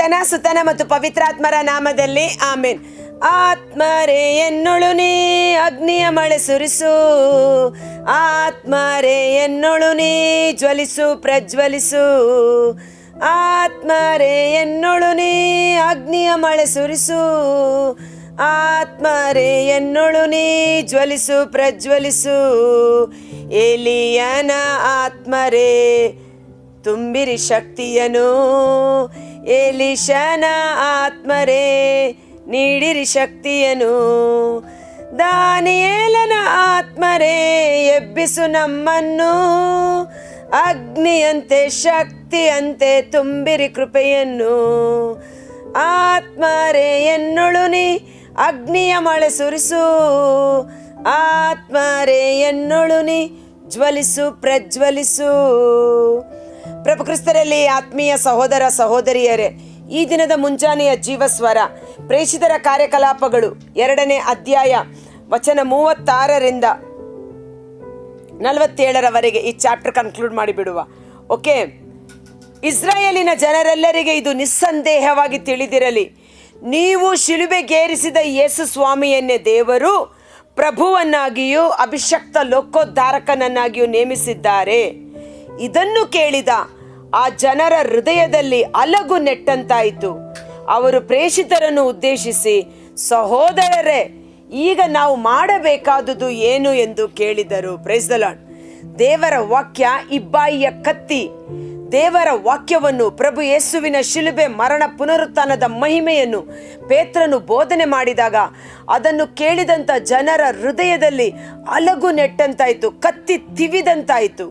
ಪಿತನ ಸುತನ ಮತ್ತು ಪವಿತ್ರಾತ್ಮರ ನಾಮದಲ್ಲಿ ಆಮೇನ್. ಆತ್ಮರೇ ಎನ್ನೊಳು ನೀ ಅಗ್ನಿಯ ಮಳೆ ಸುರಿಸು, ಆತ್ಮರೇ ಎನ್ನೊಳು ನೀ ಜ್ವಲಿಸು ಪ್ರಜ್ವಲಿಸು, ಆತ್ಮರೇ ಎನ್ನೊಳು ನೀ ಅಗ್ನಿಯ ಮಳೆ ಸುರಿಸು, ಆತ್ಮರೇ ಎನ್ನೊಳು ನೀ ಜ್ವಲಿಸು ಪ್ರಜ್ವಲಿಸು. ಎಲಿಯನ ಆತ್ಮರೇ ತುಂಬಿರಿ ಶಕ್ತಿಯನು, ಎಲಿಶನ ಆತ್ಮರೇ ನೀಡಿರಿ ಶಕ್ತಿಯನು, ದಾನಿಯೇಲನ ಆತ್ಮರೇ ಎಬ್ಬಿಸು ನಮ್ಮನ್ನು, ಅಗ್ನಿಯಂತೆ ಶಕ್ತಿಯಂತೆ ತುಂಬಿರಿ ಕೃಪೆಯನ್ನು. ಆತ್ಮರೇ ಎನ್ನೊಳು ನೀ ಅಗ್ನಿಯ ಮಳೆ ಸುರಿಸು, ಆತ್ಮರೇ ಎನ್ನೊಳು ನೀ ಜ್ವಲಿಸು ಪ್ರಜ್ವಲಿಸು. ಪ್ರಭು ಕ್ರಿಸ್ತರಲ್ಲಿ ಆತ್ಮೀಯ ಸಹೋದರ ಸಹೋದರಿಯರೇ, ಈ ದಿನದ ಮುಂಜಾನೆಯ ಜೀವಸ್ವರ ಪ್ರೇಷಿತರ ಕಾರ್ಯಕಲಾಪಗಳು 2ನೇ ಅಧ್ಯಾಯ ವಚನ 36ರಿಂದ 47ರವರೆಗೆ ಈ ಚಾಪ್ಟರ್ ಕನ್ಕ್ಲೂಡ್ ಮಾಡಿಬಿಡುವ. ಓಕೆ, ಇಸ್ರಾಯೇಲಿನ ಜನರೆಲ್ಲರಿಗೆ ಇದು ನಿಸ್ಸಂದೇಹವಾಗಿ ತಿಳಿದಿರಲಿ, ನೀವು ಶಿಲುಬೆಗೇರಿಸಿದ ಯೇಸು ಸ್ವಾಮಿಯನ್ನೇ ದೇವರು ಪ್ರಭುವನ್ನಾಗಿಯೂ ಅಭಿಷಕ್ತ ಲೋಕೋದ್ಧಾರಕನನ್ನಾಗಿಯೂ ನೇಮಿಸಿದ್ದಾರೆ. ಇದನ್ನು ಕೇಳಿದ ಆ ಜನರ ಹೃದಯದಲ್ಲಿ ಅಲಗು ನೆಟ್ಟಂತಾಯಿತು. ಅವರು ಪ್ರೇಷಿತರನ್ನು ಉದ್ದೇಶಿಸಿ, ಸಹೋದರರೇ, ಈಗ ನಾವು ಮಾಡಬೇಕಾದುದು ಏನು ಎಂದು ಕೇಳಿದರು. Price the lord. ದೇವರ ವಾಕ್ಯ ಇಬ್ಬಾಯಿಯ ಕತ್ತಿ. ದೇವರ ವಾಕ್ಯವನ್ನು, ಪ್ರಭು ಯೇಸುವಿನ ಶಿಲುಬೆ ಮರಣ ಪುನರುತ್ಥಾನದ ಮಹಿಮೆಯನ್ನು ಪೇತ್ರನು ಬೋಧನೆ ಮಾಡಿದಾಗ ಅದನ್ನು ಕೇಳಿದಂಥ ಜನರ ಹೃದಯದಲ್ಲಿ ಅಲಗು ನೆಟ್ಟಂತಾಯಿತು, ಕತ್ತಿ ತಿವಿದಂತಾಯಿತು.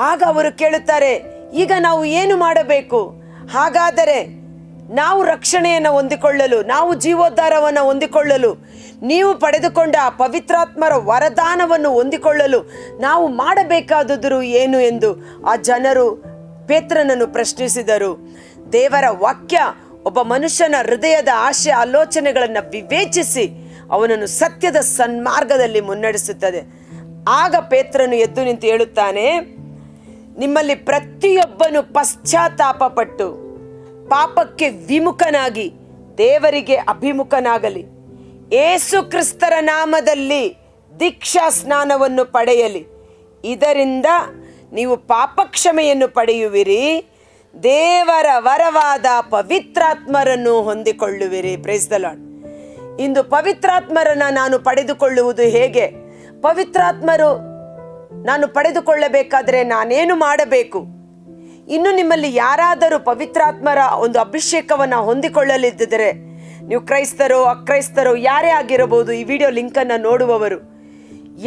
ಆಗ ಅವರು ಕೇಳುತ್ತಾರೆ, ಈಗ ನಾವು ಏನು ಮಾಡಬೇಕು? ಹಾಗಾದರೆ ನಾವು ರಕ್ಷಣೆಯನ್ನು ಹೊಂದಿಕೊಳ್ಳಲು, ನಾವು ಜೀವೋದ್ಧಾರವನ್ನು ಹೊಂದಿಕೊಳ್ಳಲು, ನೀವು ಪಡೆದುಕೊಂಡ ಪವಿತ್ರಾತ್ಮರ ವರದಾನವನ್ನು ಹೊಂದಿಕೊಳ್ಳಲು ನಾವು ಮಾಡಬೇಕಾದುದು ಏನು ಎಂದು ಆ ಜನರು ಪೇತ್ರನನ್ನು ಪ್ರಶ್ನಿಸಿದರು. ದೇವರ ವಾಕ್ಯ ಒಬ್ಬ ಮನುಷ್ಯನ ಹೃದಯದ ಆಶೆ ಆಲೋಚನೆಗಳನ್ನು ವಿವೇಚಿಸಿ ಅವನನ್ನು ಸತ್ಯದ ಸನ್ಮಾರ್ಗದಲ್ಲಿ ಮುನ್ನಡೆಸುತ್ತದೆ. ಆಗ ಪೇತ್ರನು ಎದ್ದು ನಿಂತು ಹೇಳುತ್ತಾನೆ, ನಿಮ್ಮಲ್ಲಿ ಪ್ರತಿಯೊಬ್ಬನು ಪಶ್ಚಾತ್ತಾಪ ಪಟ್ಟು ಪಾಪಕ್ಕೆ ವಿಮುಖನಾಗಿ ದೇವರಿಗೆ ಅಭಿಮುಖನಾಗಲಿ, ಯೇಸು ಕ್ರಿಸ್ತರ ನಾಮದಲ್ಲಿ ದೀಕ್ಷಾ ಸ್ನಾನವನ್ನು ಪಡೆಯಲಿ. ಇದರಿಂದ ನೀವು ಪಾಪಕ್ಷಮೆಯನ್ನು ಪಡೆಯುವಿರಿ, ದೇವರ ವರವಾದ ಪವಿತ್ರಾತ್ಮರನ್ನು ಹೊಂದಿಕೊಳ್ಳುವಿರಿ. Praise the Lord. ಇಂದು ಪವಿತ್ರಾತ್ಮರನ್ನು ನಾನು ಪಡೆದುಕೊಳ್ಳುವುದು ಹೇಗೆ? ಪವಿತ್ರಾತ್ಮರು ನಾನು ಪಡೆದುಕೊಳ್ಳಬೇಕಾದರೆ ನಾನೇನು ಮಾಡಬೇಕು? ಇನ್ನು ನಿಮ್ಮಲ್ಲಿ ಯಾರಾದರೂ ಪವಿತ್ರಾತ್ಮರ ಒಂದು ಅಭಿಷೇಕವನ್ನು ಹೊಂದಿಕೊಳ್ಳಲಿದ್ದರೆ, ನೀವು ಕ್ರೈಸ್ತರೋ ಅಕ್ರೈಸ್ತರೋ ಯಾರೇ ಆಗಿರಬಹುದು, ಈ ವಿಡಿಯೋ ಲಿಂಕನ್ನು ನೋಡುವವರು,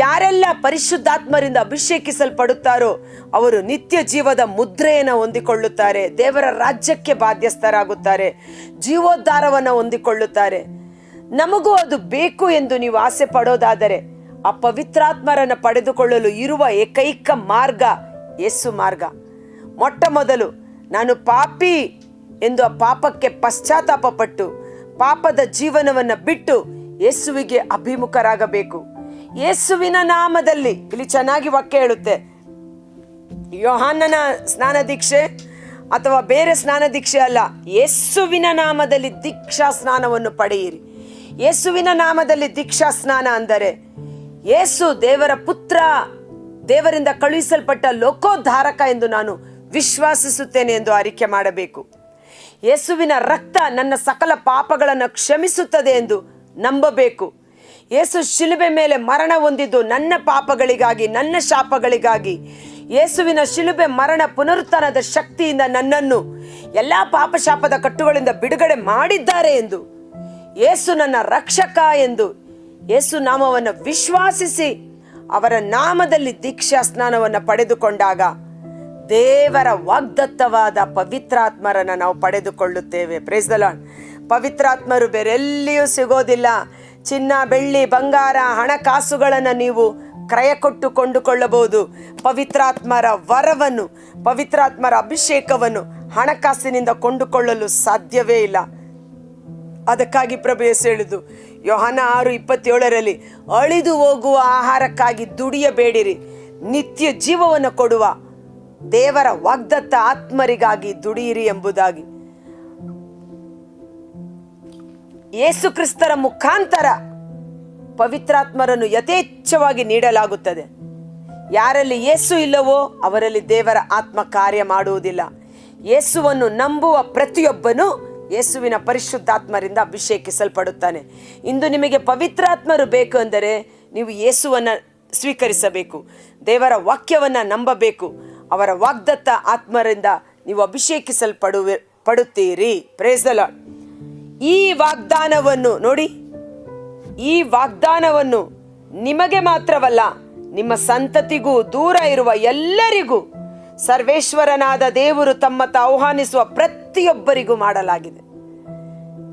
ಯಾರೆಲ್ಲ ಪರಿಶುದ್ಧಾತ್ಮರಿಂದ ಅಭಿಷೇಕಿಸಲ್ಪಡುತ್ತಾರೋ ಅವರು ನಿತ್ಯ ಜೀವದ ಮುದ್ರೆಯನ್ನು ಹೊಂದಿಕೊಳ್ಳುತ್ತಾರೆ, ದೇವರ ರಾಜ್ಯಕ್ಕೆ ಬಾಧ್ಯಸ್ಥರಾಗುತ್ತಾರೆ, ಜೀವೋದ್ಧಾರವನ್ನು ಹೊಂದಿಕೊಳ್ಳುತ್ತಾರೆ. ನಮಗೂ ಅದು ಬೇಕು ಎಂದು ನೀವು ಆಸೆ ಪಡೋದಾದರೆ ಆ ಪವಿತ್ರಾತ್ಮರನ್ನು ಪಡೆದುಕೊಳ್ಳಲು ಇರುವ ಏಕೈಕ ಮಾರ್ಗ ಯೇಸು ಮಾರ್ಗ. ಮೊಟ್ಟ ಮೊದಲು ನಾನು ಪಾಪಿ ಎಂದು ಆ ಪಾಪಕ್ಕೆ ಪಶ್ಚಾತ್ತಾಪ ಪಟ್ಟು ಪಾಪದ ಜೀವನವನ್ನು ಬಿಟ್ಟು ಯೇಸುವಿಗೆ ಅಭಿಮುಖರಾಗಬೇಕು. ಯೇಸುವಿನ ನಾಮದಲ್ಲಿ, ಇಲ್ಲಿ ಚೆನ್ನಾಗಿ ವಾಕ್ಯ ಹೇಳುತ್ತೆ, ಯೋಹಾನನ ಸ್ನಾನ ದೀಕ್ಷೆ ಅಥವಾ ಬೇರೆ ಸ್ನಾನ ದೀಕ್ಷೆ ಅಲ್ಲ, ಯೇಸುವಿನ ನಾಮದಲ್ಲಿ ದೀಕ್ಷಾ ಸ್ನಾನವನ್ನು ಪಡೆಯಿರಿ. ಯೇಸುವಿನ ನಾಮದಲ್ಲಿ ದೀಕ್ಷಾ ಸ್ನಾನ ಅಂದರೆ ಯೇಸು ದೇವರ ಪುತ್ರ, ದೇವರಿಂದ ಕಳುಹಿಸಲ್ಪಟ್ಟ ಲೋಕೋದ್ಧಾರಕ ಎಂದು ನಾನು ವಿಶ್ವಾಸಿಸುತ್ತೇನೆ ಎಂದು ಅರಿಕೆ ಮಾಡಬೇಕು. ಯೇಸುವಿನ ರಕ್ತ ನನ್ನ ಸಕಲ ಪಾಪಗಳನ್ನು ಕ್ಷಮಿಸುತ್ತದೆ ಎಂದು ನಂಬಬೇಕು. ಯೇಸು ಶಿಲುಬೆ ಮೇಲೆ ಮರಣ ಹೊಂದಿದ್ದು ನನ್ನ ಪಾಪಗಳಿಗಾಗಿ, ನನ್ನ ಶಾಪಗಳಿಗಾಗಿ. ಯೇಸುವಿನ ಶಿಲುಬೆ ಮರಣ ಪುನರುತ್ಥಾನದ ಶಕ್ತಿಯಿಂದ ನನ್ನನ್ನು ಎಲ್ಲ ಪಾಪ ಶಾಪದ ಕಟ್ಟುಗಳಿಂದ ಬಿಡುಗಡೆ ಮಾಡಿದ್ದಾರೆ ಎಂದು, ಯೇಸು ನನ್ನ ರಕ್ಷಕ ಎಂದು ಯೇಸು ನಾಮವನ್ನು ವಿಶ್ವಾಸಿಸಿ ಅವರ ನಾಮದಲ್ಲಿ ದೀಕ್ಷಾ ಸ್ನಾನವನ್ನು ಪಡೆದುಕೊಂಡಾಗ ದೇವರ ವಾಗ್ದತ್ತವಾದ ಪವಿತ್ರಾತ್ಮರನ್ನು ನಾವು ಪಡೆದುಕೊಳ್ಳುತ್ತೇವೆ. Praise the Lord. ಪವಿತ್ರಾತ್ಮರು ಬೇರೆಲ್ಲಿಯೂ ಸಿಗೋದಿಲ್ಲ. ಚಿನ್ನ, ಬೆಳ್ಳಿ, ಬಂಗಾರ, ಹಣಕಾಸುಗಳನ್ನು ನೀವು ಕ್ರಯ ಕೊಟ್ಟು ಕೊಂಡುಕೊಳ್ಳಬಹುದು. ಪವಿತ್ರಾತ್ಮರ ವರವನ್ನು, ಪವಿತ್ರಾತ್ಮರ ಅಭಿಷೇಕವನ್ನು ಹಣಕಾಸಿನಿಂದ ಕೊಂಡುಕೊಳ್ಳಲು ಸಾಧ್ಯವೇ ಇಲ್ಲ. ಅದಕ್ಕಾಗಿ ಪ್ರಭು ಯೇಸು ಹೇಳಿದ್ದು ಯೋಹಾನ 6:27 ಅಳಿದು ಹೋಗುವ ಆಹಾರಕ್ಕಾಗಿ ದುಡಿಯಬೇಡಿರಿ, ನಿತ್ಯ ಜೀವವನ್ನು ಕೊಡುವ ದೇವರ ವಾಗ್ದತ್ತ ಆತ್ಮರಿಗಾಗಿ ದುಡಿಯಿರಿ ಎಂಬುದಾಗಿ. ಯೇಸು ಕ್ರಿಸ್ತರ ಮುಖಾಂತರ ಪವಿತ್ರಾತ್ಮರನ್ನು ಯಥೇಚ್ಛವಾಗಿ ನೀಡಲಾಗುತ್ತದೆ. ಯಾರಲ್ಲಿ ಯೇಸು ಇಲ್ಲವೋ ಅವರಲ್ಲಿ ದೇವರ ಆತ್ಮ ಕಾರ್ಯ ಮಾಡುವುದಿಲ್ಲ. ಯೇಸುವನ್ನು ನಂಬುವ ಪ್ರತಿಯೊಬ್ಬನು ಯೇಸುವಿನ ಪರಿಶುದ್ಧಾತ್ಮರಿಂದ ಅಭಿಷೇಕಿಸಲ್ಪಡುತ್ತಾನೆ. ಇಂದು ನಿಮಗೆ ಪವಿತ್ರಾತ್ಮರು ಬೇಕು ಅಂದರೆ ನೀವು ಯೇಸುವನ್ನು ಸ್ವೀಕರಿಸಬೇಕು, ದೇವರ ವಾಕ್ಯವನ್ನು ನಂಬಬೇಕು. ಅವರ ವಾಗ್ದತ್ತ ಆತ್ಮರಿಂದ ನೀವು ಪಡುತ್ತೀರಿ. Praise the lord. ಈ ವಾಗ್ದಾನವನ್ನು ನೋಡಿ, ಈ ವಾಗ್ದಾನವನ್ನು ನಿಮಗೆ ಮಾತ್ರವಲ್ಲ, ನಿಮ್ಮ ಸಂತತಿಗೂ ದೂರ ಇರುವ ಎಲ್ಲರಿಗೂ ಸರ್ವೇಶ್ವರನಾದ ದೇವರು ತಮ್ಮತ್ತ ಆಹ್ವಾನಿಸುವ ಪ್ರತಿಯೊಬ್ಬರಿಗೂ ಮಾಡಲಾಗಿದೆ.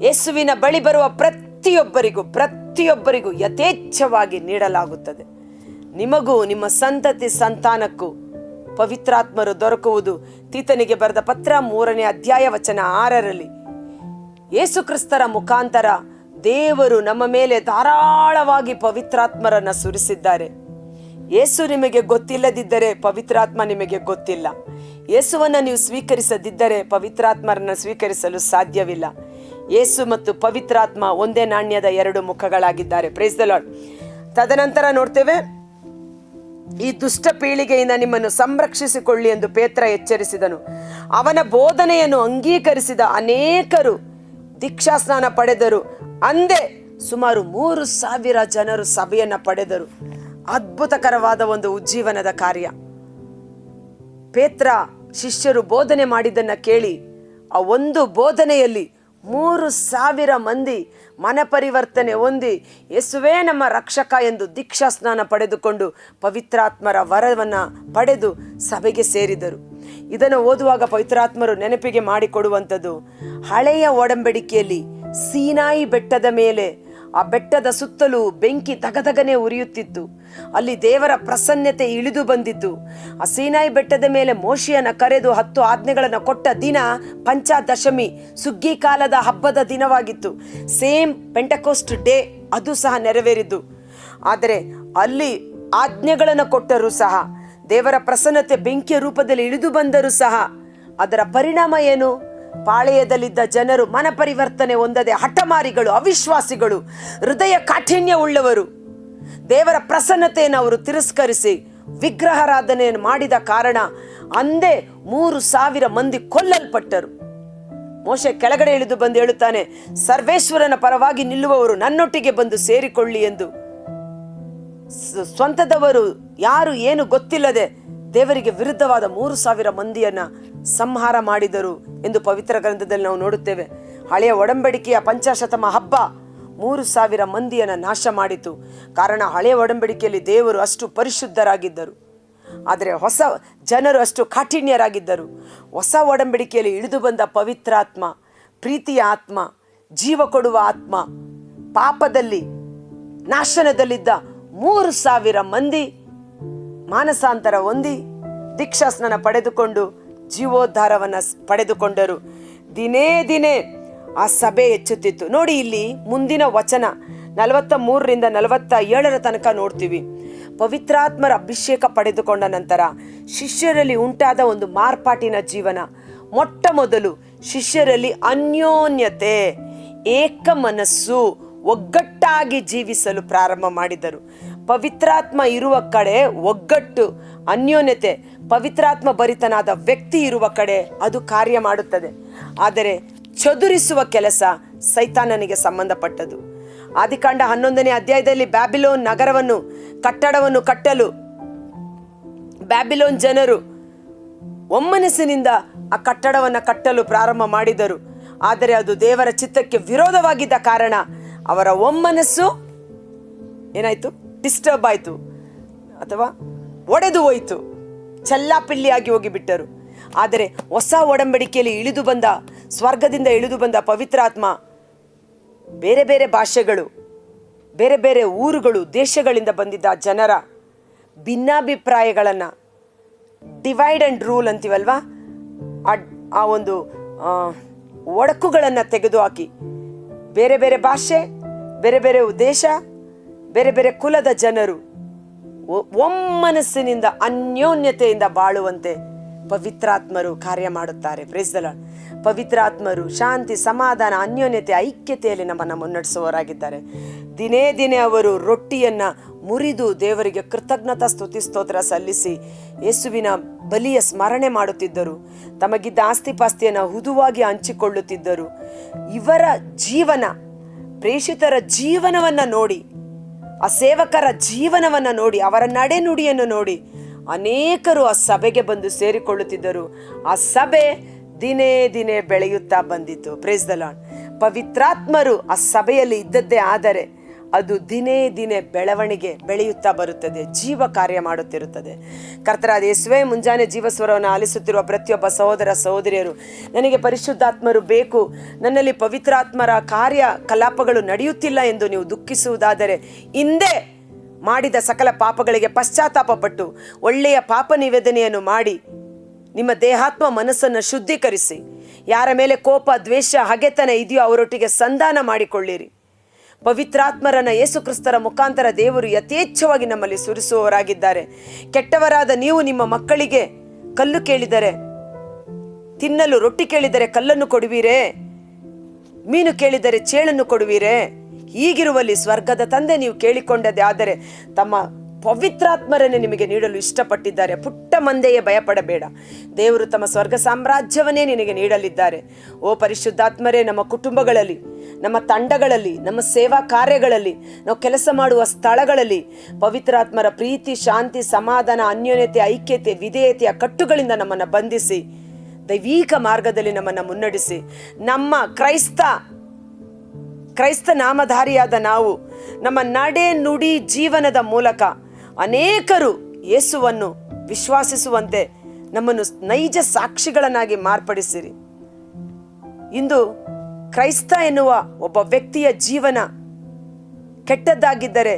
ಯೇಸುವಿನ ಬಳಿ ಬರುವ ಪ್ರತಿಯೊಬ್ಬರಿಗೂ ಯಥೇಚ್ಛವಾಗಿ ನೀಡಲಾಗುತ್ತದೆ. ನಿಮಗೂ ನಿಮ್ಮ ಸಂತತಿ ಸಂತಾನಕ್ಕೂ ಪವಿತ್ರಾತ್ಮರು ದೊರಕುವುದು. ತೀತನಿಗೆ ಬರೆದ ಪತ್ರ 3ನೇ ಅಧ್ಯಾಯ ವಚನ 6ರಲ್ಲಿ ಯೇಸು ಕ್ರಿಸ್ತರ ಮುಖಾಂತರ ದೇವರು ನಮ್ಮ ಮೇಲೆ ಧಾರಾಳವಾಗಿ ಪವಿತ್ರಾತ್ಮರನ್ನ ಸುರಿಸಿದ್ದಾರೆ. ಯೇಸು ನಿಮಗೆ ಗೊತ್ತಿಲ್ಲದಿದ್ದರೆ ಪವಿತ್ರಾತ್ಮ ನಿಮಗೆ ಗೊತ್ತಿಲ್ಲ. ಯೇಸುವನ್ನು ನೀವು ಸ್ವೀಕರಿಸದಿದ್ದರೆ ಪವಿತ್ರಾತ್ಮರನ್ನ ಸ್ವೀಕರಿಸಲು ಸಾಧ್ಯವಿಲ್ಲ. ಯೇಸು ಮತ್ತು ಪವಿತ್ರಾತ್ಮ ಒಂದೇ ನಾಣ್ಯದ 2 ಮುಖಗಳಾಗಿದ್ದಾರೆ. Price the lord. ತದನಂತರ ನೋಡ್ತೇವೆ, ಈ ದುಷ್ಟ ಪೀಳಿಗೆಯಿಂದ ನಿಮ್ಮನ್ನು ಸಂರಕ್ಷಿಸಿಕೊಳ್ಳಿ ಎಂದು ಪೇತ್ರ ಎಚ್ಚರಿಸಿದನು. ಅವನ ಬೋಧನೆಯನ್ನು ಅಂಗೀಕರಿಸಿದ ಅನೇಕರು ದೀಕ್ಷಾಸ್ನಾನ ಪಡೆದರು. ಅಂದೇ ಸುಮಾರು 3,000 ಜನರು ಸಭೆಯನ್ನು ಪಡೆದರು. ಅದ್ಭುತಕರವಾದ ಒಂದು ಉಜ್ಜೀವನದ ಕಾರ್ಯ. ಪೇತ್ರ ಶಿಷ್ಯರು ಬೋಧನೆ ಮಾಡಿದ್ದನ್ನು ಕೇಳಿ ಆ ಒಂದು ಬೋಧನೆಯಲ್ಲಿ 3,000 ಮಂದಿ ಮನಪರಿವರ್ತನೆ ಹೊಂದಿ ಯೇಸುವೇ ನಮ್ಮ ರಕ್ಷಕ ಎಂದು ದೀಕ್ಷಾಸ್ನಾನ ಪಡೆದುಕೊಂಡು ಪವಿತ್ರಾತ್ಮರ ವರವನ್ನು ಪಡೆದು ಸಭೆಗೆ ಸೇರಿದರು. ಇದನ್ನು ಓದುವಾಗ ಪವಿತ್ರಾತ್ಮರು ನೆನಪಿಗೆ ಮಾಡಿಕೊಡುವಂಥದ್ದು, ಹಳೆಯ ಒಡಂಬಡಿಕೆಯಲ್ಲಿ ಸೀನಾಯಿ ಬೆಟ್ಟದ ಮೇಲೆ, ಆ ಬೆಟ್ಟದ ಸುತ್ತಲೂ ಬೆಂಕಿ ತಗದಗನೆ ಉರಿಯುತ್ತಿತ್ತು. ಅಲ್ಲಿ ದೇವರ ಪ್ರಸನ್ನತೆ ಇಳಿದು ಬಂದಿತ್ತು. ಆ ಸೀನಾಯಿ ಬೆಟ್ಟದ ಮೇಲೆ ಮೋಶೆಯನ್ನು ಕರೆದು 10 ಆಜ್ಞೆಗಳನ್ನು ಕೊಟ್ಟ ದಿನ ಪಂಚದಶಮಿ, ಸುಗ್ಗಿ ಕಾಲದ ಹಬ್ಬದ ದಿನವಾಗಿತ್ತು. ಸೇಮ್ ಪೆಂಟಕೋಸ್ಟ್ ಡೇ ಅದು ಸಹ ನೆರವೇರಿದ್ದು. ಆದರೆ ಅಲ್ಲಿ ಆಜ್ಞೆಗಳನ್ನು ಕೊಟ್ಟರೂ ಸಹ, ದೇವರ ಪ್ರಸನ್ನತೆ ಬೆಂಕಿಯ ರೂಪದಲ್ಲಿ ಇಳಿದು ಬಂದರೂ ಸಹ ಅದರ ಪರಿಣಾಮ ಏನು? ಪಾಳೆಯದಲ್ಲಿದ್ದ ಜನರು ಮನಪರಿವರ್ತನೆ ಹೊಂದದೆ ಹಠಮಾರಿಗಳು, ಅವಿಶ್ವಾಸಿಗಳು, ಹೃದಯ ಕಾಠಿಣ್ಯ ಉಳ್ಳವರು, ದೇವರ ಪ್ರಸನ್ನತೆಯನ್ನು ಅವರು ತಿರಸ್ಕರಿಸಿ ವಿಗ್ರಹಾರಾಧನೆಯನ್ನು ಮಾಡಿದ ಕಾರಣ ಅಂದೇ 3,000 ಮಂದಿ ಕೊಲ್ಲಲ್ಪಟ್ಟರು. ಮೋಶೆ ಕೆಳಗಡೆ ಇಳಿದು ಬಂದು ಹೇಳುತ್ತಾನೆ, ಸರ್ವೇಶ್ವರನ ಪರವಾಗಿ ನಿಲ್ಲುವವರು ನನ್ನೊಟ್ಟಿಗೆ ಬಂದು ಸೇರಿಕೊಳ್ಳಿ ಎಂದು. ಸ್ವಂತದವರು ಯಾರು ಏನು ಗೊತ್ತಿಲ್ಲದೆ ದೇವರಿಗೆ ವಿರುದ್ಧವಾದ 3,000 ಮಂದಿಯನ್ನ ಸಂಹಾರ ಮಾಡಿದರು ಎಂದು ಪವಿತ್ರ ಗ್ರಂಥದಲ್ಲಿ ನಾವು ನೋಡುತ್ತೇವೆ. ಹಳೆಯ ಒಡಂಬಡಿಕೆಯ ಪಂಚಾಶತಮ ಹಬ್ಬ 3,000 ಮಂದಿಯನ್ನು ನಾಶ ಮಾಡಿತು. ಕಾರಣ ಹಳೆಯ ಒಡಂಬಡಿಕೆಯಲ್ಲಿ ದೇವರು ಅಷ್ಟು ಪರಿಶುದ್ಧರಾಗಿದ್ದರು, ಆದರೆ ಹೊಸ ಜನರು ಅಷ್ಟು ಕಾಠಿಣ್ಯರಾಗಿದ್ದರು. ಹೊಸ ಒಡಂಬಡಿಕೆಯಲ್ಲಿ ಇಳಿದು ಬಂದ ಪವಿತ್ರಾತ್ಮ, ಪ್ರೀತಿಯ ಆತ್ಮ, ಜೀವ ಕೊಡುವ ಆತ್ಮ, ಪಾಪದಲ್ಲಿ ನಾಶನದಲ್ಲಿದ್ದ 3,000 ಮಂದಿ ಮಾನಸಾಂತರ ಹೊಂದಿ ದೀಕ್ಷಾಸ್ನಾನ ಪಡೆದುಕೊಂಡು ಜೀವೋದ್ಧಾರವನ್ನು ಪಡೆದುಕೊಂಡರು. ದಿನೇ ದಿನೇ ಆ ಸಭೆ ಹೆಚ್ಚುತ್ತಿತ್ತು. ನೋಡಿ, ಇಲ್ಲಿ ಮುಂದಿನ ವಚನ 43ರಿಂದ 47 ತನಕ ನೋಡ್ತೀವಿ. ಪವಿತ್ರಾತ್ಮರ ಅಭಿಷೇಕ ಪಡೆದುಕೊಂಡ ನಂತರ ಶಿಷ್ಯರಲ್ಲಿ ಉಂಟಾದ ಒಂದು ಮಾರ್ಪಾಟಿನ ಜೀವನ. ಮೊಟ್ಟ ಮೊದಲು ಶಿಷ್ಯರಲ್ಲಿ ಅನ್ಯೋನ್ಯತೆ, ಏಕ ಮನಸ್ಸು, ಒಗ್ಗಟ್ಟಾಗಿ ಜೀವಿಸಲು ಪ್ರಾರಂಭ ಮಾಡಿದರು. ಪವಿತ್ರಾತ್ಮ ಇರುವ ಕಡೆ ಒಗ್ಗಟ್ಟು, ಅನ್ಯೋನ್ಯತೆ, ಪವಿತ್ರಾತ್ಮ ಭರಿತನಾದ ವ್ಯಕ್ತಿ ಇರುವ ಕಡೆ ಅದು ಕಾರ್ಯ ಮಾಡುತ್ತದೆ. ಆದರೆ ಚದುರಿಸುವ ಕೆಲಸ ಸೈತಾನನಿಗೆ ಸಂಬಂಧಪಟ್ಟದು. ಆದಿಕಾಂಡ 11ನೇ ಅಧ್ಯಾಯದಲ್ಲಿ ಬ್ಯಾಬಿಲೋನ್ ನಗರವನ್ನು ಕಟ್ಟಡವನ್ನು ಕಟ್ಟಲು ಬ್ಯಾಬಿಲೋನ್ ಜನರು ಒಮ್ಮನಸ್ಸಿನಿಂದ ಆ ಕಟ್ಟಡವನ್ನು ಕಟ್ಟಲು ಪ್ರಾರಂಭ ಮಾಡಿದರು. ಆದರೆ ಅದು ದೇವರ ಚಿತ್ತಕ್ಕೆ ವಿರೋಧವಾಗಿದ್ದ ಕಾರಣ ಅವರ ಒಮ್ಮನಸ್ಸು ಏನಾಯಿತು? ಡಿಸ್ಟರ್ಬ್ ಆಯಿತು, ಅಥವಾ ಒಡೆದು ಹೋಯಿತು, ಚೆಲ್ಲಾಪಿಲ್ಲಿಯಾಗಿ ಹೋಗಿಬಿಟ್ಟರು. ಆದರೆ ಹೊಸ ಒಡಂಬಡಿಕೆಯಲ್ಲಿ ಸ್ವರ್ಗದಿಂದ ಇಳಿದು ಬಂದ ಪವಿತ್ರಾತ್ಮ ಬೇರೆ ಬೇರೆ ಭಾಷೆಗಳು, ಬೇರೆ ಬೇರೆ ಊರುಗಳು, ದೇಶಗಳಿಂದ ಬಂದಿದ್ದ ಜನರ ಭಿನ್ನಾಭಿಪ್ರಾಯಗಳನ್ನು, ಡಿವೈಡ್ ಆ್ಯಂಡ್ ರೂಲ್ ಅಂತೀವಲ್ವಾ, ಆ ಒಂದು ಒಡಕುಗಳನ್ನು ತೆಗೆದುಹಾಕಿ ಬೇರೆ ಬೇರೆ ಭಾಷೆ, ಬೇರೆ ಬೇರೆ ದೇಶ, ಬೇರೆ ಬೇರೆ ಕುಲದ ಜನರು ಒಮ್ಮನಸ್ಸಿನಿಂದ ಅನ್ಯೋನ್ಯತೆಯಿಂದ ಬಾಳುವಂತೆ ಪವಿತ್ರಾತ್ಮರು ಕಾರ್ಯ ಮಾಡುತ್ತಾರೆ. Praise the Lord. ಪವಿತ್ರಾತ್ಮರು ಶಾಂತಿ, ಸಮಾಧಾನ, ಅನ್ಯೋನ್ಯತೆ, ಐಕ್ಯತೆಯಲ್ಲಿ ನಮ್ಮನ್ನು ಮುನ್ನಡೆಸುವವರಾಗಿದ್ದಾರೆ. ದಿನೇ ದಿನೇ ಅವರು ರೊಟ್ಟಿಯನ್ನು ಮುರಿದು ದೇವರಿಗೆ ಕೃತಜ್ಞತಾ ಸ್ತುತಿ ಸ್ತೋತ್ರ ಸಲ್ಲಿಸಿ ಯೇಸುವಿನ ಬಲಿಯ ಸ್ಮರಣೆ ಮಾಡುತ್ತಿದ್ದರು. ತಮಗಿದ್ದ ಆಸ್ತಿಪಾಸ್ತಿಯನ್ನು ಹುದುವಾಗಿ ಹಂಚಿಕೊಳ್ಳುತ್ತಿದ್ದರು. ಇವರ ಜೀವನ, ಪ್ರೇಷಿತರ ಜೀವನವನ್ನು ನೋಡಿ, ಆ ಸೇವಕರ ಜೀವನವನ್ನು ನೋಡಿ, ಅವರ ನಡೆನುಡಿಯನ್ನು ನೋಡಿ ಅನೇಕರು ಆ ಸಭೆಗೆ ಬಂದು ಸೇರಿಕೊಳ್ಳುತ್ತಿದ್ದರು. ಆ ಸಭೆ ದಿನೇ ದಿನೇ ಬೆಳೆಯುತ್ತಾ ಬಂದಿತು. Price the Lord. ಪವಿತ್ರಾತ್ಮರು ಆ ಸಭೆಯಲ್ಲಿ ಇದ್ದದ್ದೇ ಆದರೆ ಅದು ದಿನೇ ದಿನೇ ಬೆಳೆಯುತ್ತಾ ಬರುತ್ತದೆ, ಜೀವ ಕಾರ್ಯ ಮಾಡುತ್ತಿರುತ್ತದೆ. ಕರ್ತನಾದ ಯೇಸುವೇ, ಮುಂಜಾನೆ ಜೀವಸ್ವರವನ್ನು ಆಲಿಸುತ್ತಿರುವ ಪ್ರತಿಯೊಬ್ಬ ಸಹೋದರ ಸಹೋದರಿಯರು, ನನಗೆ ಪರಿಶುದ್ಧಾತ್ಮರು ಬೇಕು, ನನ್ನಲ್ಲಿ ಪವಿತ್ರಾತ್ಮರ ಕಾರ್ಯ ಕಲಾಪಗಳು ನಡೆಯುತ್ತಿಲ್ಲ ಎಂದು ನೀವು ದುಃಖಿಸುವುದಾದರೆ, ಹಿಂದೆ ಮಾಡಿದ ಸಕಲ ಪಾಪಗಳಿಗೆ ಪಶ್ಚಾತ್ತಾಪ ಪಟ್ಟು ಒಳ್ಳೆಯ ಪಾಪ ನಿವೇದನೆಯನ್ನು ಮಾಡಿ ನಿಮ್ಮ ದೇಹಾತ್ಮ ಮನಸ್ಸನ್ನು ಶುದ್ಧೀಕರಿಸಿ, ಯಾರ ಮೇಲೆ ಕೋಪ, ದ್ವೇಷ, ಹಗೆತನ ಇದೆಯೋ ಅವರೊಟ್ಟಿಗೆ ಸಂಧಾನ ಮಾಡಿಕೊಳ್ಳಿರಿ. ಪವಿತ್ರಾತ್ಮರನ್ನ ಯೇಸು ಕ್ರಿಸ್ತರ ಮುಖಾಂತರ ದೇವರು ಯಥೇಚ್ಛವಾಗಿ ನಮ್ಮಲ್ಲಿ ಸುರಿಸುವವರಾಗಿದ್ದಾರೆ. ಕೆಟ್ಟವರಾದ ನೀವು ನಿಮ್ಮ ಮಕ್ಕಳಿಗೆ ಕಲ್ಲು ಕೇಳಿದರೆ ತಿನ್ನಲು, ರೊಟ್ಟಿ ಕೇಳಿದರೆ ಕಲ್ಲನ್ನು ಕೊಡುವೀರೇ, ಮೀನು ಕೇಳಿದರೆ ಚೇಳನ್ನು ಕೊಡುವೀರೇ? ಹೀಗಿರುವಲ್ಲಿ ಸ್ವರ್ಗದ ತಂದೆ ನೀವು ಕೇಳಿಕೊಂಡದೇ ಆದರೆ ತಮ್ಮ ಪವಿತ್ರಾತ್ಮರನ್ನೇ ನಿಮಗೆ ನೀಡಲು ಇಷ್ಟಪಟ್ಟಿದ್ದಾರೆ. ಪುಟ್ಟ ಮಂದೆಯೇ ಭಯಪಡಬೇಡ, ದೇವರು ತಮ್ಮ ಸ್ವರ್ಗ ಸಾಮ್ರಾಜ್ಯವನ್ನೇ ನಿನಗೆ ನೀಡಲಿದ್ದಾರೆ. ಓ ಪರಿಶುದ್ಧಾತ್ಮರೇ, ನಮ್ಮ ಕುಟುಂಬಗಳಲ್ಲಿ, ನಮ್ಮ ತಂಡಗಳಲ್ಲಿ, ನಮ್ಮ ಸೇವಾ ಕಾರ್ಯಗಳಲ್ಲಿ, ನಾವು ಕೆಲಸ ಮಾಡುವ ಸ್ಥಳಗಳಲ್ಲಿ ಪವಿತ್ರಾತ್ಮರ ಪ್ರೀತಿ, ಶಾಂತಿ, ಸಮಾಧಾನ, ಅನ್ಯೋನ್ಯತೆ, ಐಕ್ಯತೆ, ವಿಧೇಯತೆಯ ಕಟ್ಟುಗಳಿಂದ ನಮ್ಮನ್ನು ಬಂಧಿಸಿ ದೈವಿಕ ಮಾರ್ಗದಲ್ಲಿ ನಮ್ಮನ್ನು ಮುನ್ನಡೆಸಿ, ನಮ್ಮ ಕ್ರೈಸ್ತ ನಾಮಧಾರಿಯಾದ ನಾವು ನಮ್ಮ ನಡೆ ನುಡಿ ಜೀವನದ ಮೂಲಕ ಅನೇಕರು ಯೇಸುವನ್ನು ವಿಶ್ವಾಸಿಸುವಂತೆ ನಮ್ಮನ್ನು ನೈಜ ಸಾಕ್ಷಿಗಳನ್ನಾಗಿ ಮಾರ್ಪಡಿಸಿರಿ. ಇಂದು ಕ್ರೈಸ್ತ ಎನ್ನುವ ಒಬ್ಬ ವ್ಯಕ್ತಿಯ ಜೀವನ ಕೆಟ್ಟದ್ದಾಗಿದ್ದರೆ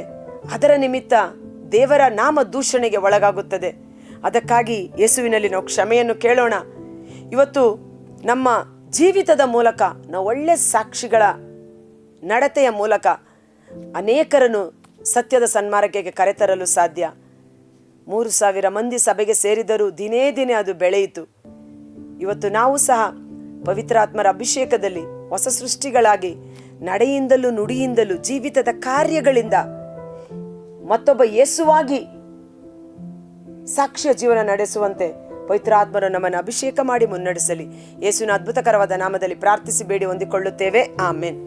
ಅದರ ನಿಮಿತ್ತ ದೇವರ ನಾಮ ದೂಷಣೆಗೆ ಒಳಗಾಗುತ್ತದೆ. ಅದಕ್ಕಾಗಿ ಯೇಸುವಿನಲ್ಲಿ ನಾವು ಕ್ಷಮೆಯನ್ನು ಕೇಳೋಣ. ಇವತ್ತು ನಮ್ಮ ಜೀವಿತದ ಮೂಲಕ ನಾವು ಒಳ್ಳೆ ಸಾಕ್ಷಿಗಳ ನಡತೆಯ ಮೂಲಕ ಅನೇಕರನ್ನು ಸತ್ಯದ ಸನ್ಮಾರ್ಗಕ್ಕೆ ಕರೆತರಲು ಸಾಧ್ಯ. 3,000 ಮಂದಿ ಸಭೆಗೆ ಸೇರಿದರೂ ದಿನೇ ದಿನೇ ಅದು ಬೆಳೆಯಿತು. ಇವತ್ತು ನಾವು ಸಹ ಪವಿತ್ರಾತ್ಮರ ಅಭಿಷೇಕದಲ್ಲಿ ಹೊಸ ಸೃಷ್ಟಿಗಳಾಗಿ ನಡೆಯಿಂದಲೂ ನುಡಿಯಿಂದಲೂ ಜೀವಿತದ ಕಾರ್ಯಗಳಿಂದ ಮತ್ತೊಬ್ಬ ಯೇಸುವಾಗಿ ಸಾಕ್ಷ್ಯ ಜೀವನ ನಡೆಸುವಂತೆ ಪವಿತ್ರಾತ್ಮರು ನಮ್ಮನ್ನು ಅಭಿಷೇಕ ಮಾಡಿ ಮುನ್ನಡೆಸಲಿ. ಯೇಸುವಿನ ಅದ್ಭುತಕರವಾದ ನಾಮದಲ್ಲಿ ಪ್ರಾರ್ಥಿಸಿ ಬೇಡಿ ಹೊಂದಿಕೊಳ್ಳುತ್ತೇವೆ. ಆಮೆನ್.